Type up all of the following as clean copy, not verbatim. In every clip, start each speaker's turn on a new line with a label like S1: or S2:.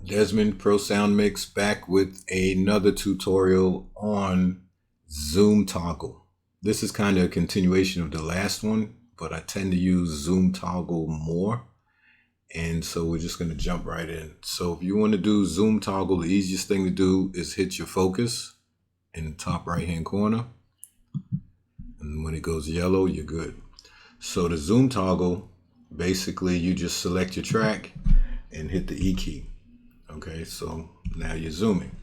S1: Desmond Pro Sound Mix back with another tutorial on Zoom toggle. This is kind of a continuation of the last one, but I tend to use Zoom toggle more. And so we're just going to jump right in. So if you want to do Zoom toggle, the easiest thing to do is hit your focus in the top right hand corner. And when it goes yellow, you're good. So the Zoom toggle, basically you just select your track and hit the E key. Okay, so now you're zooming,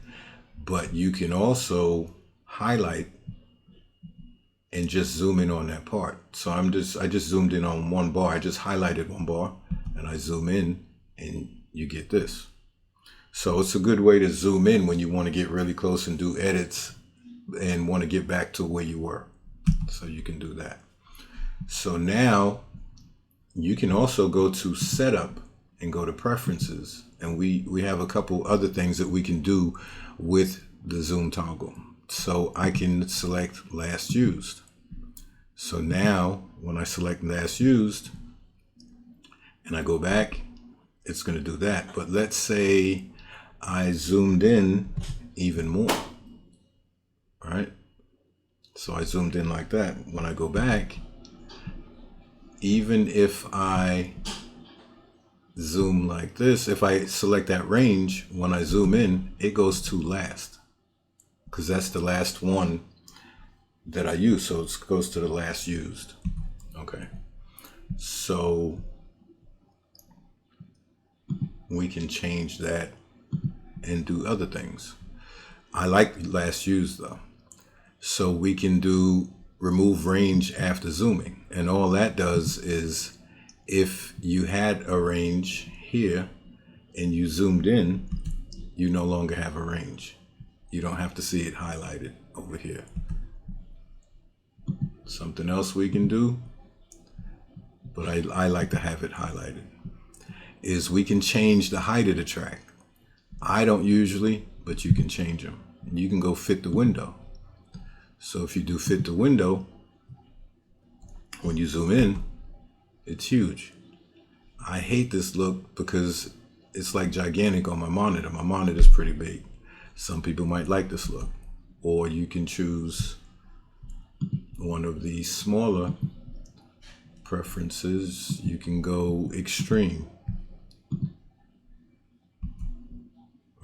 S1: but you can also highlight and just zoom in on that part. So I just zoomed in on one bar. I just highlighted one bar and I zoom in and you get this. So it's a good way to zoom in when you want to get really close and do edits and want to get back to where you were. So you can do that. So now you can also go to setup and go to preferences, and we have a couple other things that we can do with the zoom toggle. So I can select last used. So now when I select last used and I go back, it's going to do that. But let's say I zoomed in even more. All right, so I zoomed in like that. When I go back, even if I zoom like this, if I select that range, when I zoom in, it goes to last, because that's the last one that I use. So it goes to the last used. Okay, so we can change that and do other things. I like last used though. So we can do remove range after zooming, and all that does is, if you had a range here and you zoomed in, you no longer have a range. You don't have to see it highlighted over here. Something else we can do, but I like to have it highlighted, is we can change the height of the track. I don't usually, but you can change them. And you can go fit the window. So if you do fit the window, when you zoom in, it's huge. I hate this look because it's like gigantic on my monitor. My monitor is pretty big. Some people might like this look. Or you can choose one of these smaller preferences. You can go extreme.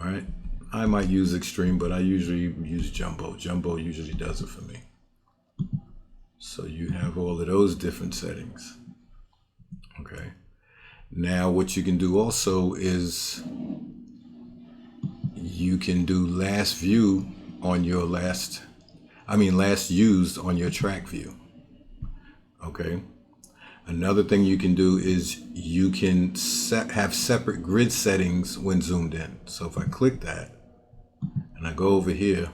S1: All right. I might use extreme, but I usually use jumbo. Jumbo usually does it for me. So you have all of those different settings. Okay. Now what you can do also is you can do last view on your last used on your track view. Okay. Another thing you can do is you can have separate grid settings when zoomed in. So if I click that and I go over here,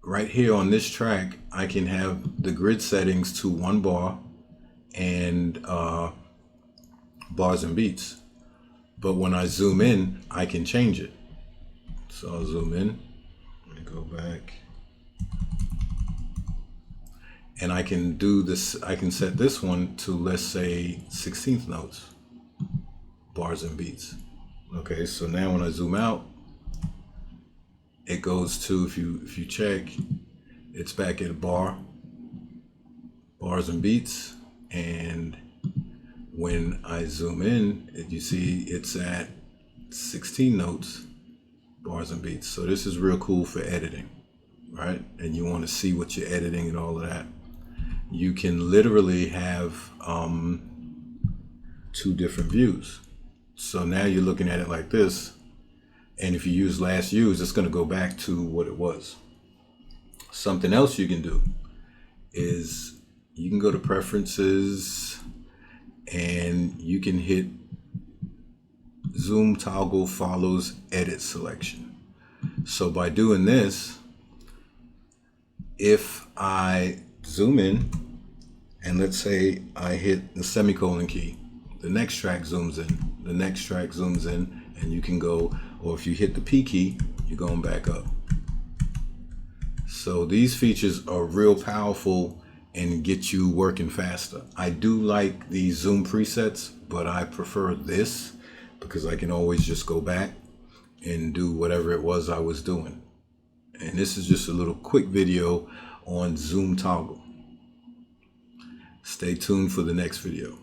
S1: right here on this track, I can have the grid settings to one bar and bars and beats. But when I zoom in, I can change it. So I'll zoom in, let me go back. And I can do this, I can set this one to, let's say, 16th notes, bars and beats. Okay, so now when I zoom out, it goes to, if you check, it's back at a bar, bars and beats. And when I zoom in, you see it's at 16 notes, bars and beats. So this is real cool for editing, right? And you want to see what you're editing and all of that. You can literally have two different views. So now you're looking at it like this. And if you use last used, it's going to go back to what it was. Something else you can do is you can go to preferences and you can hit zoom toggle follows edit selection. So by doing this, if I zoom in and let's say I hit the semicolon key, the next track zooms in, the next track zooms in, and you can go, or if you hit the P key, you're going back up. So these features are real powerful and get you working faster. I do like the zoom presets, but I prefer this because I can always just go back and do whatever it was I was doing. And this is just a little quick video on zoom toggle. Stay tuned for the next video.